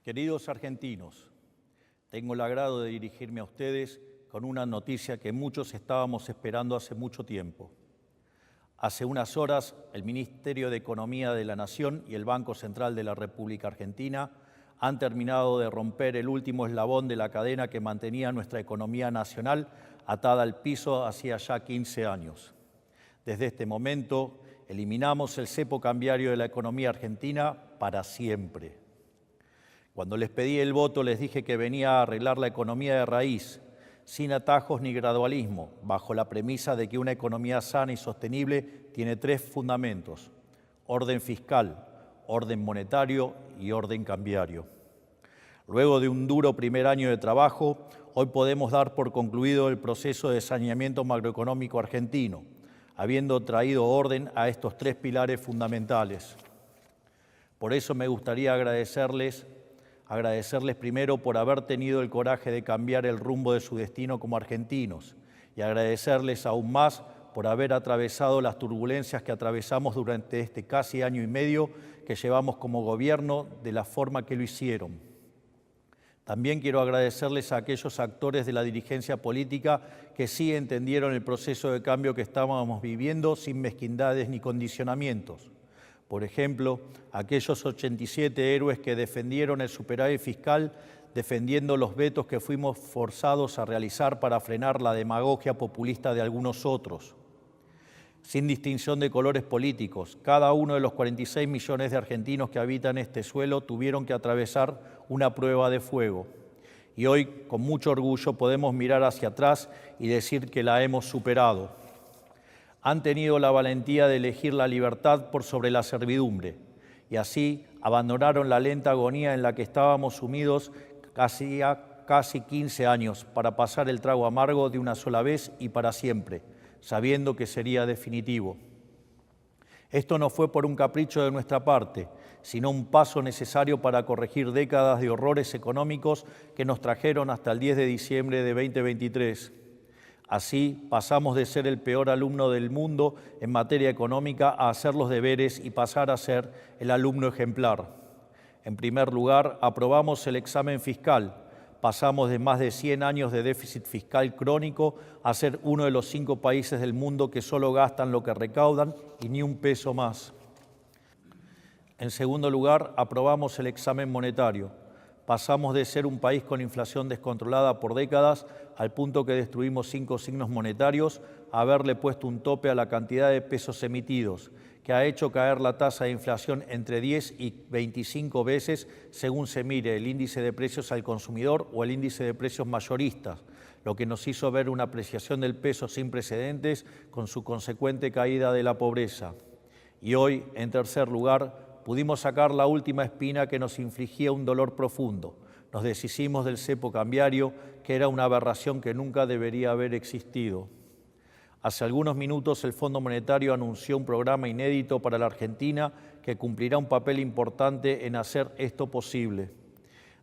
Queridos argentinos, tengo el agrado de dirigirme a ustedes con una noticia que muchos estábamos esperando hace mucho tiempo. Hace unas horas, el Ministerio de Economía de la Nación y el Banco Central de la República Argentina han terminado de romper el último eslabón de la cadena que mantenía nuestra economía nacional atada al piso hacía ya 15 años. Desde este momento, eliminamos el cepo cambiario de la economía argentina para siempre. Cuando les pedí el voto, les dije que venía a arreglar la economía de raíz, sin atajos ni gradualismo, bajo la premisa de que una economía sana y sostenible tiene tres fundamentos: orden fiscal, orden monetario y orden cambiario. Luego de un duro primer año de trabajo, hoy podemos dar por concluido el proceso de saneamiento macroeconómico argentino, habiendo traído orden a estos tres pilares fundamentales. Por eso me gustaría agradecerles primero por haber tenido el coraje de cambiar el rumbo de su destino como argentinos y agradecerles aún más por haber atravesado las turbulencias que atravesamos durante este casi año y medio que llevamos como gobierno de la forma que lo hicieron. También quiero agradecerles a aquellos actores de la dirigencia política que sí entendieron el proceso de cambio que estábamos viviendo sin mezquindades ni condicionamientos. Por ejemplo, aquellos 87 héroes que defendieron el superávit fiscal, defendiendo los vetos que fuimos forzados a realizar para frenar la demagogia populista de algunos otros. Sin distinción de colores políticos, cada uno de los 46 millones de argentinos que habitan este suelo tuvieron que atravesar una prueba de fuego. Y hoy, con mucho orgullo, podemos mirar hacia atrás y decir que la hemos superado. Han tenido la valentía de elegir la libertad por sobre la servidumbre y así abandonaron la lenta agonía en la que estábamos sumidos casi 15 años para pasar el trago amargo de una sola vez y para siempre, sabiendo que sería definitivo. Esto no fue por un capricho de nuestra parte, sino un paso necesario para corregir décadas de horrores económicos que nos trajeron hasta el 10 de diciembre de 2023. Así pasamos de ser el peor alumno del mundo en materia económica a hacer los deberes y pasar a ser el alumno ejemplar. En primer lugar, aprobamos el examen fiscal. Pasamos de más de 100 años de déficit fiscal crónico a ser uno de los 5 países del mundo que solo gastan lo que recaudan y ni un peso más. En segundo lugar, aprobamos el examen monetario. Pasamos de ser un país con inflación descontrolada por décadas al punto que destruimos 5 signos monetarios a haberle puesto un tope a la cantidad de pesos emitidos, que ha hecho caer la tasa de inflación entre 10 y 25 veces según se mire el índice de precios al consumidor o el índice de precios mayoristas, lo que nos hizo ver una apreciación del peso sin precedentes con su consecuente caída de la pobreza. Y hoy, en tercer lugar, pudimos sacar la última espina que nos infligía un dolor profundo. Nos deshicimos del cepo cambiario, que era una aberración que nunca debería haber existido. Hace algunos minutos el Fondo Monetario anunció un programa inédito para la Argentina que cumplirá un papel importante en hacer esto posible.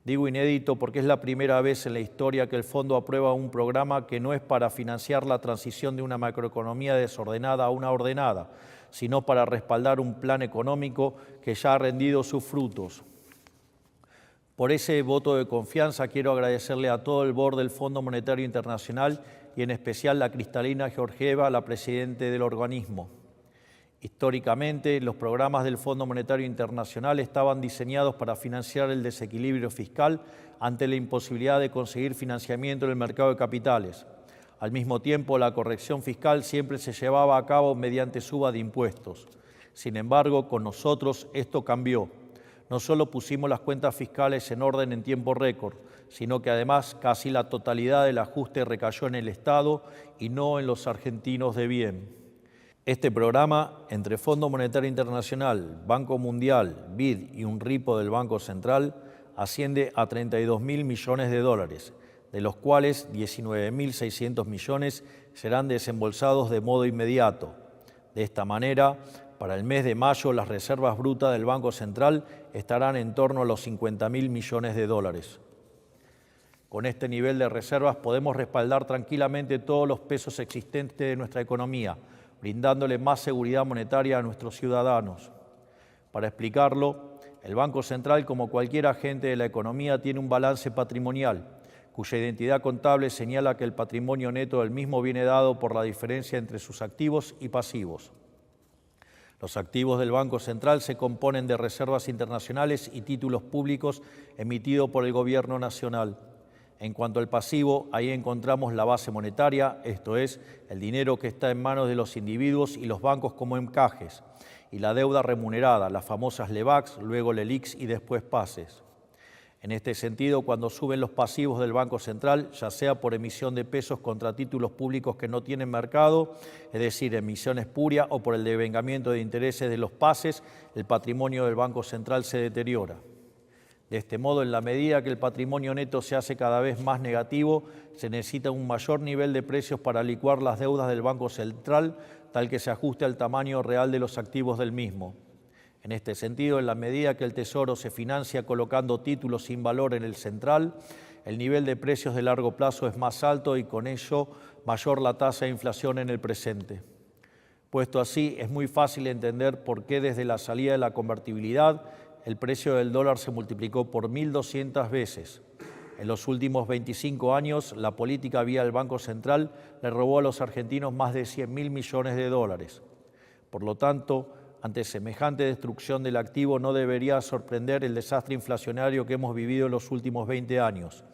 Digo inédito porque es la primera vez en la historia que el Fondo aprueba un programa que no es para financiar la transición de una macroeconomía desordenada a una ordenada, sino para respaldar un plan económico que ya ha rendido sus frutos. Por ese voto de confianza quiero agradecerle a todo el board del Fondo Monetario Internacional y en especial a Cristalina Georgieva, la presidenta del organismo. Históricamente, los programas del Fondo Monetario Internacional estaban diseñados para financiar el desequilibrio fiscal ante la imposibilidad de conseguir financiamiento en el mercado de capitales. Al mismo tiempo, la corrección fiscal siempre se llevaba a cabo mediante suba de impuestos. Sin embargo, con nosotros esto cambió. No solo pusimos las cuentas fiscales en orden en tiempo récord, sino que además casi la totalidad del ajuste recayó en el Estado y no en los argentinos de bien. Este programa, entre Fondo Monetario Internacional, Banco Mundial, BID y un ripo del Banco Central, asciende a 32.000 millones de dólares, de los cuales 19.600 millones serán desembolsados de modo inmediato. De esta manera, para el mes de mayo, las reservas brutas del Banco Central estarán en torno a los 50.000 millones de dólares. Con este nivel de reservas podemos respaldar tranquilamente todos los pesos existentes de nuestra economía, brindándole más seguridad monetaria a nuestros ciudadanos. Para explicarlo, el Banco Central, como cualquier agente de la economía, tiene un balance patrimonial, cuya identidad contable señala que el patrimonio neto del mismo viene dado por la diferencia entre sus activos y pasivos. Los activos del Banco Central se componen de reservas internacionales y títulos públicos emitidos por el Gobierno Nacional. En cuanto al pasivo, ahí encontramos la base monetaria, esto es, el dinero que está en manos de los individuos y los bancos como encajes, y la deuda remunerada, las famosas LEVACs, luego LELIQs y después PASES. En este sentido, cuando suben los pasivos del Banco Central, ya sea por emisión de pesos contra títulos públicos que no tienen mercado, es decir, emisión espuria, o por el devengamiento de intereses de los PASES, el patrimonio del Banco Central se deteriora. De este modo, en la medida que el patrimonio neto se hace cada vez más negativo, se necesita un mayor nivel de precios para licuar las deudas del Banco Central, tal que se ajuste al tamaño real de los activos del mismo. En este sentido, en la medida que el Tesoro se financia colocando títulos sin valor en el central, el nivel de precios de largo plazo es más alto y con ello mayor la tasa de inflación en el presente. Puesto así, es muy fácil entender por qué desde la salida de la convertibilidad el precio del dólar se multiplicó por 1.200 veces. En los últimos 25 años, la política vía el Banco Central le robó a los argentinos más de 100.000 millones de dólares. Por lo tanto, ante semejante destrucción del activo no debería sorprender el desastre inflacionario que hemos vivido en los últimos 20 años.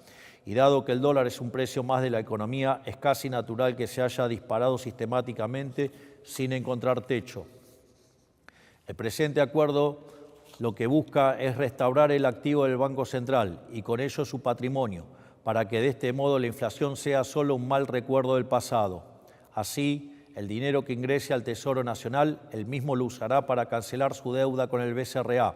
Y dado que el dólar es un precio más de la economía, es casi natural que se haya disparado sistemáticamente sin encontrar techo. El presente acuerdo lo que busca es restaurar el activo del Banco Central y con ello su patrimonio, para que de este modo la inflación sea solo un mal recuerdo del pasado. Así, el dinero que ingrese al Tesoro Nacional, él mismo lo usará para cancelar su deuda con el BCRA.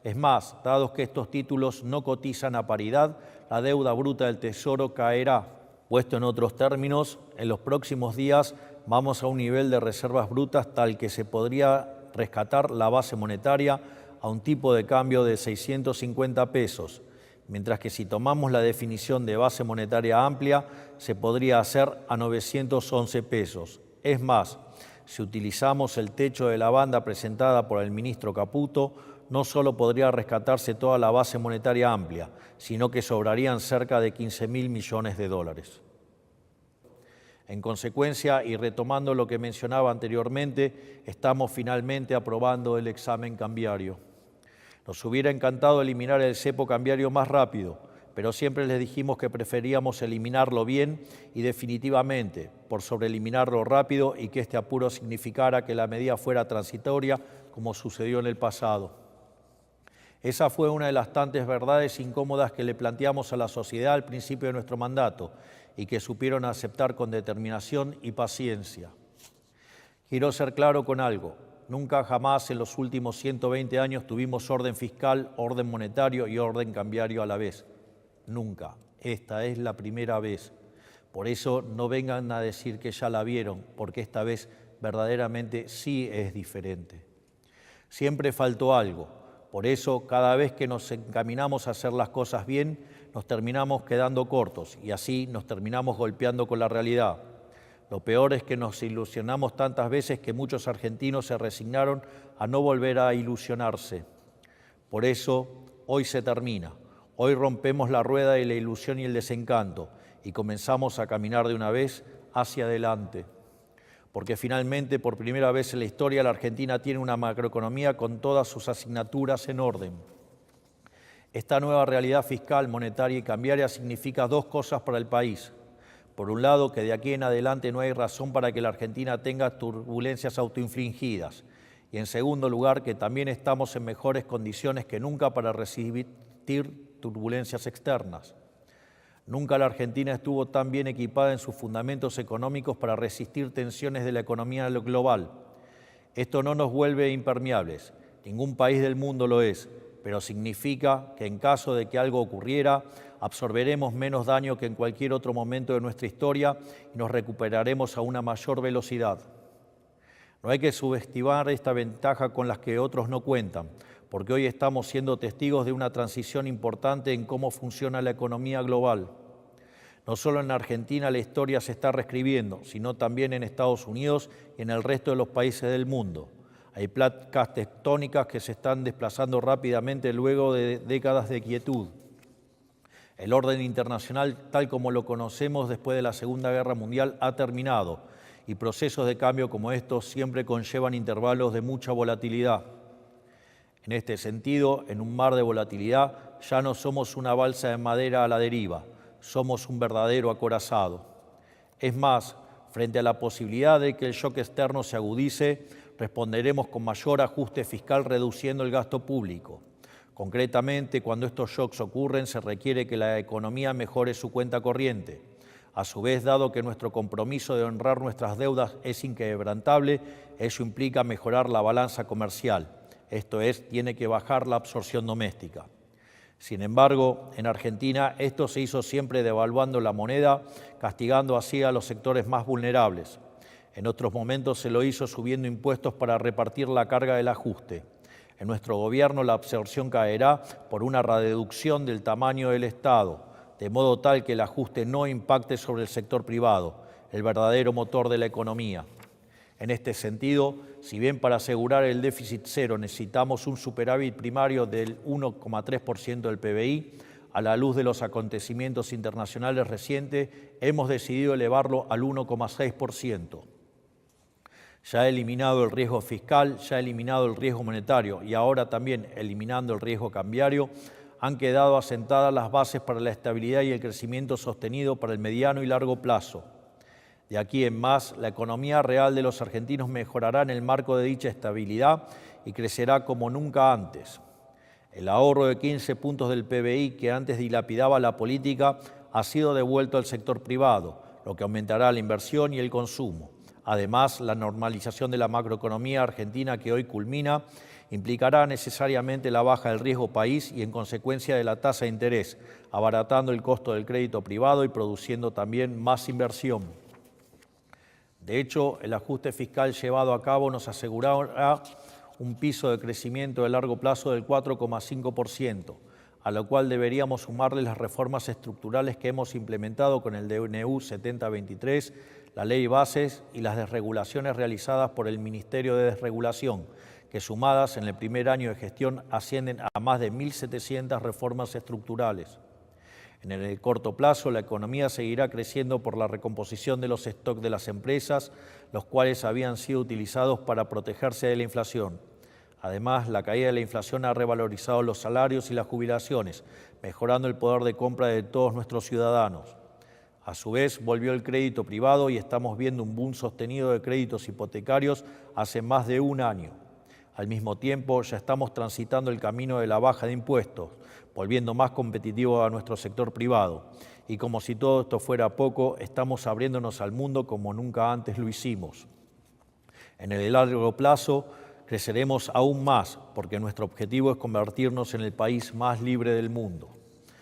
Es más, dado que estos títulos no cotizan a paridad, la deuda bruta del Tesoro caerá. Puesto en otros términos, en los próximos días vamos a un nivel de reservas brutas tal que se podría rescatar la base monetaria a un tipo de cambio de 650 pesos, mientras que si tomamos la definición de base monetaria amplia, se podría hacer a 911 pesos. Es más, si utilizamos el techo de la banda presentada por el ministro Caputo, no solo podría rescatarse toda la base monetaria amplia, sino que sobrarían cerca de 15.000 millones de dólares. En consecuencia, y retomando lo que mencionaba anteriormente, estamos finalmente aprobando el examen cambiario. Nos hubiera encantado eliminar el cepo cambiario más rápido, pero siempre les dijimos que preferíamos eliminarlo bien y definitivamente, por sobre eliminarlo rápido y que este apuro significara que la medida fuera transitoria, como sucedió en el pasado. Esa fue una de las tantas verdades incómodas que le planteamos a la sociedad al principio de nuestro mandato y que supieron aceptar con determinación y paciencia. Quiero ser claro con algo. Nunca jamás en los últimos 120 años tuvimos orden fiscal, orden monetario y orden cambiario a la vez. Nunca. Esta es la primera vez. Por eso no vengan a decir que ya la vieron, porque esta vez verdaderamente sí es diferente. Siempre faltó algo. Por eso, cada vez que nos encaminamos a hacer las cosas bien, nos terminamos quedando cortos y así nos terminamos golpeando con la realidad. Lo peor es que nos ilusionamos tantas veces que muchos argentinos se resignaron a no volver a ilusionarse. Por eso, hoy se termina. Hoy rompemos la rueda de la ilusión y el desencanto y comenzamos a caminar de una vez hacia adelante. Porque finalmente, por primera vez en la historia, la Argentina tiene una macroeconomía con todas sus asignaturas en orden. Esta nueva realidad fiscal, monetaria y cambiaria significa dos cosas para el país. Por un lado, que de aquí en adelante no hay razón para que la Argentina tenga turbulencias autoinfligidas. Y en segundo lugar, que también estamos en mejores condiciones que nunca para resistir turbulencias externas. Nunca la Argentina estuvo tan bien equipada en sus fundamentos económicos para resistir tensiones de la economía global. Esto no nos vuelve impermeables, ningún país del mundo lo es, pero significa que en caso de que algo ocurriera, absorberemos menos daño que en cualquier otro momento de nuestra historia y nos recuperaremos a una mayor velocidad. No hay que subestimar esta ventaja con las que otros no cuentan, porque hoy estamos siendo testigos de una transición importante en cómo funciona la economía global. No solo en Argentina la historia se está reescribiendo, sino también en Estados Unidos y en el resto de los países del mundo. Hay placas tectónicas que se están desplazando rápidamente luego de décadas de quietud. El orden internacional, tal como lo conocemos después de la Segunda Guerra Mundial, ha terminado y procesos de cambio como estos siempre conllevan intervalos de mucha volatilidad. En este sentido, en un mar de volatilidad, ya no somos una balsa de madera a la deriva, somos un verdadero acorazado. Es más, frente a la posibilidad de que el shock externo se agudice, responderemos con mayor ajuste fiscal reduciendo el gasto público. Concretamente, cuando estos shocks ocurren, se requiere que la economía mejore su cuenta corriente. A su vez, dado que nuestro compromiso de honrar nuestras deudas es inquebrantable, eso implica mejorar la balanza comercial. Esto es, tiene que bajar la absorción doméstica. Sin embargo, en Argentina esto se hizo siempre devaluando la moneda, castigando así a los sectores más vulnerables. En otros momentos se lo hizo subiendo impuestos para repartir la carga del ajuste. En nuestro gobierno la absorción caerá por una reducción del tamaño del Estado, de modo tal que el ajuste no impacte sobre el sector privado, el verdadero motor de la economía. En este sentido, si bien para asegurar el déficit cero necesitamos un superávit primario del 1,3% del PBI, a la luz de los acontecimientos internacionales recientes, hemos decidido elevarlo al 1,6%. Ya eliminado el riesgo fiscal, ya eliminado el riesgo monetario y ahora también eliminando el riesgo cambiario, han quedado asentadas las bases para la estabilidad y el crecimiento sostenido para el mediano y largo plazo. De aquí en más, la economía real de los argentinos mejorará en el marco de dicha estabilidad y crecerá como nunca antes. El ahorro de 15 puntos del PBI que antes dilapidaba la política ha sido devuelto al sector privado, lo que aumentará la inversión y el consumo. Además, la normalización de la macroeconomía argentina que hoy culmina implicará necesariamente la baja del riesgo país y en consecuencia de la tasa de interés, abaratando el costo del crédito privado y produciendo también más inversión. De hecho, el ajuste fiscal llevado a cabo nos asegurará un piso de crecimiento de largo plazo del 4,5%, a lo cual deberíamos sumarle las reformas estructurales que hemos implementado con el DNU 7023, la Ley Bases y las desregulaciones realizadas por el Ministerio de Desregulación, que sumadas en el primer año de gestión ascienden a más de 1.700 reformas estructurales. En el corto plazo, la economía seguirá creciendo por la recomposición de los stocks de las empresas, los cuales habían sido utilizados para protegerse de la inflación. Además, la caída de la inflación ha revalorizado los salarios y las jubilaciones, mejorando el poder de compra de todos nuestros ciudadanos. A su vez, volvió el crédito privado y estamos viendo un boom sostenido de créditos hipotecarios hace más de un año. Al mismo tiempo, ya estamos transitando el camino de la baja de impuestos, volviendo más competitivo a nuestro sector privado. Y como si todo esto fuera poco, estamos abriéndonos al mundo como nunca antes lo hicimos. En el largo plazo, creceremos aún más, porque nuestro objetivo es convertirnos en el país más libre del mundo.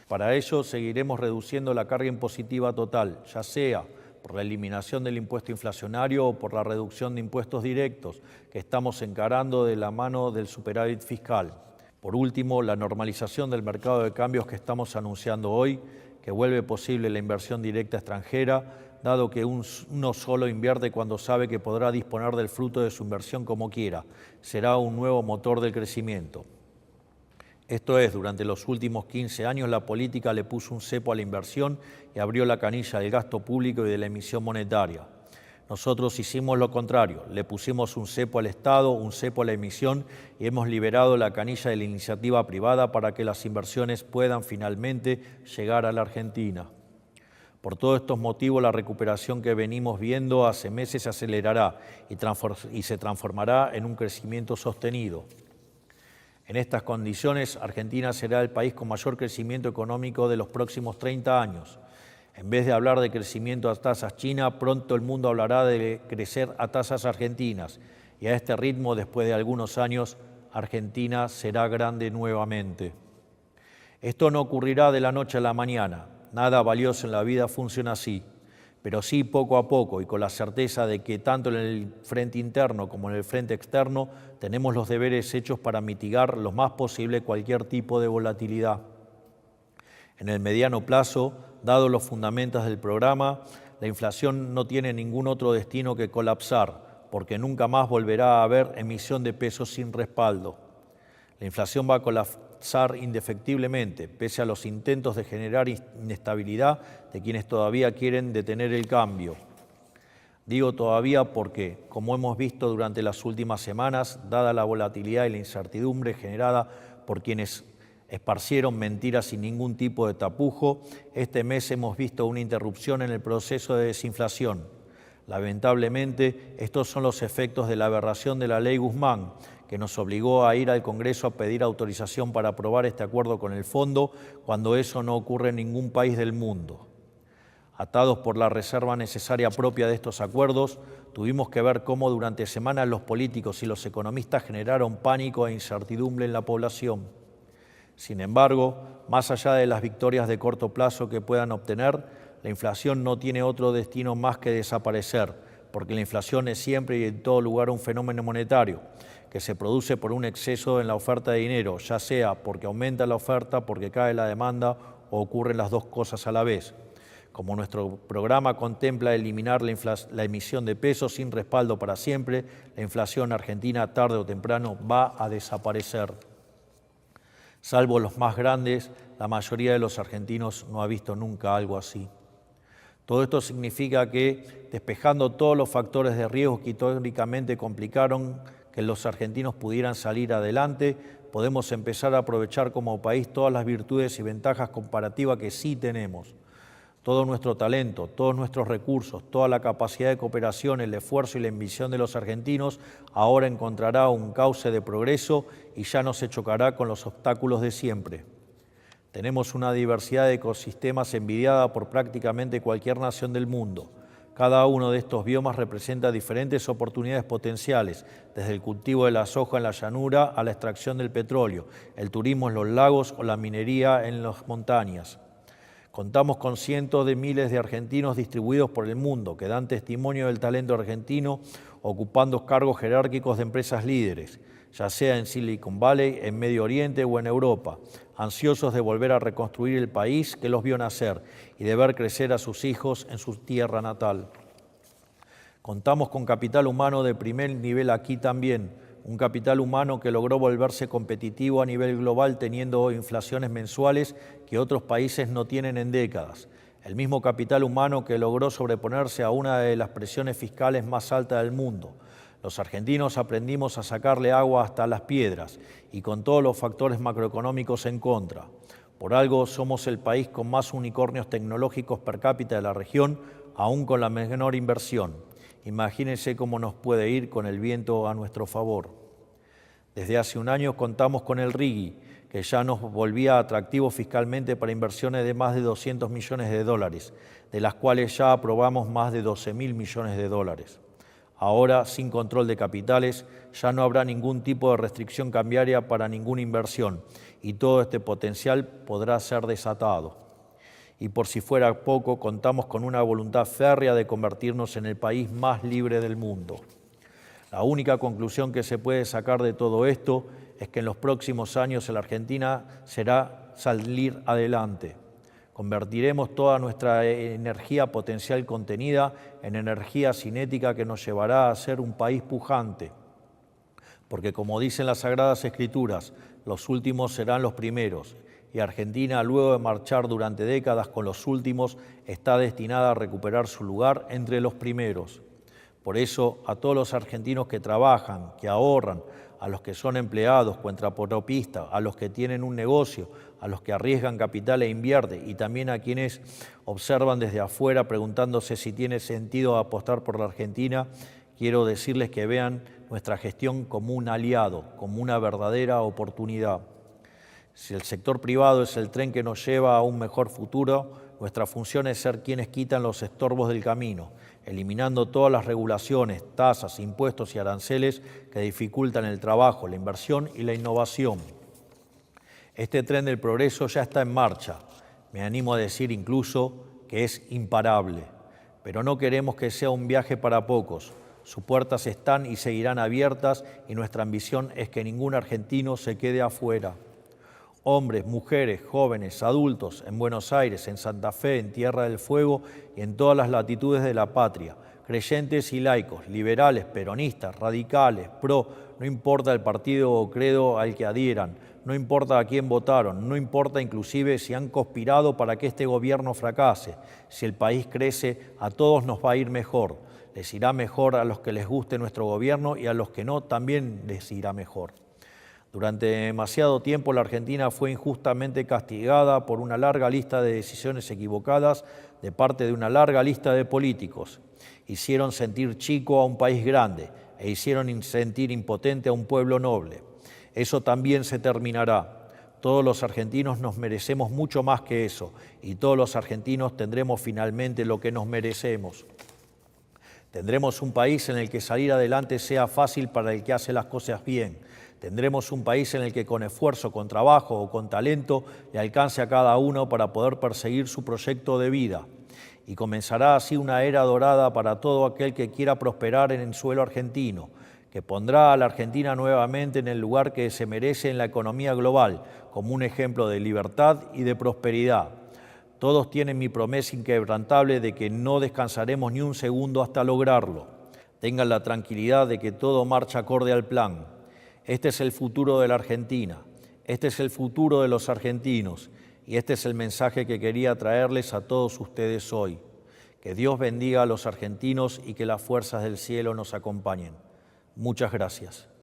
Para ello, seguiremos reduciendo la carga impositiva total, ya sea por la eliminación del impuesto inflacionario o por la reducción de impuestos directos, que estamos encarando de la mano del superávit fiscal. Por último, la normalización del mercado de cambios que estamos anunciando hoy, que vuelve posible la inversión directa extranjera, dado que uno solo invierte cuando sabe que podrá disponer del fruto de su inversión como quiera. Será un nuevo motor del crecimiento. Esto es, durante los últimos 15 años la política le puso un cepo a la inversión y abrió la canilla del gasto público y de la emisión monetaria. Nosotros hicimos lo contrario, le pusimos un cepo al Estado, un cepo a la emisión y hemos liberado la canilla de la iniciativa privada para que las inversiones puedan finalmente llegar a la Argentina. Por todos estos motivos, la recuperación que venimos viendo hace meses se acelerará y se transformará en un crecimiento sostenido. En estas condiciones, Argentina será el país con mayor crecimiento económico de los próximos 30 años. En vez de hablar de crecimiento a tasas chinas, pronto el mundo hablará de crecer a tasas argentinas. Y a este ritmo, después de algunos años, Argentina será grande nuevamente. Esto no ocurrirá de la noche a la mañana. Nada valioso en la vida funciona así. Pero sí poco a poco y con la certeza de que tanto en el frente interno como en el frente externo tenemos los deberes hechos para mitigar lo más posible cualquier tipo de volatilidad. En el mediano plazo, dados los fundamentos del programa, la inflación no tiene ningún otro destino que colapsar, porque nunca más volverá a haber emisión de pesos sin respaldo. La inflación va a colapsar indefectiblemente, pese a los intentos de generar inestabilidad de quienes todavía quieren detener el cambio. Digo todavía porque, como hemos visto durante las últimas semanas, dada la volatilidad y la incertidumbre generada por quienes esparcieron mentiras sin ningún tipo de tapujo, este mes hemos visto una interrupción en el proceso de desinflación. Lamentablemente, estos son los efectos de la aberración de la Ley Guzmán, que nos obligó a ir al Congreso a pedir autorización para aprobar este acuerdo con el Fondo, cuando eso no ocurre en ningún país del mundo. Atados por la reserva necesaria propia de estos acuerdos, tuvimos que ver cómo durante semanas los políticos y los economistas generaron pánico e incertidumbre en la población. Sin embargo, más allá de las victorias de corto plazo que puedan obtener, la inflación no tiene otro destino más que desaparecer, porque la inflación es siempre y en todo lugar un fenómeno monetario, que se produce por un exceso en la oferta de dinero, ya sea porque aumenta la oferta, porque cae la demanda o ocurren las dos cosas a la vez. Como nuestro programa contempla eliminar la emisión de pesos sin respaldo para siempre, la inflación argentina tarde o temprano va a desaparecer. Salvo los más grandes, la mayoría de los argentinos no ha visto nunca algo así. Todo esto significa que, despejando todos los factores de riesgo que históricamente complicaron que los argentinos pudieran salir adelante, podemos empezar a aprovechar como país todas las virtudes y ventajas comparativas que sí tenemos. Todo nuestro talento, todos nuestros recursos, toda la capacidad de cooperación, el esfuerzo y la ambición de los argentinos ahora encontrará un cauce de progreso y ya no se chocará con los obstáculos de siempre. Tenemos una diversidad de ecosistemas envidiada por prácticamente cualquier nación del mundo. Cada uno de estos biomas representa diferentes oportunidades potenciales, desde el cultivo de la soja en la llanura a la extracción del petróleo, el turismo en los lagos o la minería en las montañas. Contamos con cientos de miles de argentinos distribuidos por el mundo que dan testimonio del talento argentino ocupando cargos jerárquicos de empresas líderes, ya sea en Silicon Valley, en Medio Oriente o en Europa, ansiosos de volver a reconstruir el país que los vio nacer y de ver crecer a sus hijos en su tierra natal. Contamos con capital humano de primer nivel aquí también, un capital humano que logró volverse competitivo a nivel global teniendo inflaciones mensuales que otros países no tienen en décadas. El mismo capital humano que logró sobreponerse a una de las presiones fiscales más altas del mundo. Los argentinos aprendimos a sacarle agua hasta las piedras y con todos los factores macroeconómicos en contra. Por algo somos el país con más unicornios tecnológicos per cápita de la región, aún con la menor inversión. Imagínense cómo nos puede ir con el viento a nuestro favor. Desde hace un año contamos con el RIGI, que ya nos volvía atractivo fiscalmente para inversiones de más de 200 millones de dólares, de las cuales ya aprobamos más de 12.000 millones de dólares. Ahora, sin control de capitales, ya no habrá ningún tipo de restricción cambiaria para ninguna inversión y todo este potencial podrá ser desatado. Y por si fuera poco, contamos con una voluntad férrea de convertirnos en el país más libre del mundo. La única conclusión que se puede sacar de todo esto es que en los próximos años la Argentina será salir adelante. Convertiremos toda nuestra energía potencial contenida en energía cinética que nos llevará a ser un país pujante. Porque como dicen las Sagradas Escrituras, los últimos serán los primeros. Y Argentina, luego de marchar durante décadas con los últimos, está destinada a recuperar su lugar entre los primeros. Por eso, a todos los argentinos que trabajan, que ahorran, a los que son empleados, cuentapropistas, a los que tienen un negocio, a los que arriesgan capital e invierten, y también a quienes observan desde afuera preguntándose si tiene sentido apostar por la Argentina, quiero decirles que vean nuestra gestión como un aliado, como una verdadera oportunidad. Si el sector privado es el tren que nos lleva a un mejor futuro, nuestra función es ser quienes quitan los estorbos del camino, eliminando todas las regulaciones, tasas, impuestos y aranceles que dificultan el trabajo, la inversión y la innovación. Este tren del progreso ya está en marcha. Me animo a decir incluso que es imparable. Pero no queremos que sea un viaje para pocos. Sus puertas están y seguirán abiertas y nuestra ambición es que ningún argentino se quede afuera. Hombres, mujeres, jóvenes, adultos, en Buenos Aires, en Santa Fe, en Tierra del Fuego y en todas las latitudes de la patria. creyentes y laicos, liberales, peronistas, radicales, no importa el partido o credo al que adhieran, no importa a quién votaron, no importa inclusive si han conspirado para que este gobierno fracase. Si el país crece, a todos nos va a ir mejor. Les irá mejor a los que les guste nuestro gobierno y a los que no, también les irá mejor. Durante demasiado tiempo la Argentina fue injustamente castigada por una larga lista de decisiones equivocadas de parte de una larga lista de políticos. Hicieron sentir chico a un país grande e hicieron sentir impotente a un pueblo noble. Eso también se terminará. Todos los argentinos nos merecemos mucho más que eso y todos los argentinos tendremos finalmente lo que nos merecemos. Tendremos un país en el que salir adelante sea fácil para el que hace las cosas bien. Tendremos un país en el que con esfuerzo, con trabajo o con talento le alcance a cada uno para poder perseguir su proyecto de vida. Y comenzará así una era dorada para todo aquel que quiera prosperar en el suelo argentino, que pondrá a la Argentina nuevamente en el lugar que se merece en la economía global, como un ejemplo de libertad y de prosperidad. Todos tienen mi promesa inquebrantable de que no descansaremos ni un segundo hasta lograrlo. Tengan la tranquilidad de que todo marcha acorde al plan. Este es el futuro de la Argentina, este es el futuro de los argentinos y este es el mensaje que quería traerles a todos ustedes hoy. Que Dios bendiga a los argentinos y que las fuerzas del cielo nos acompañen. Muchas gracias.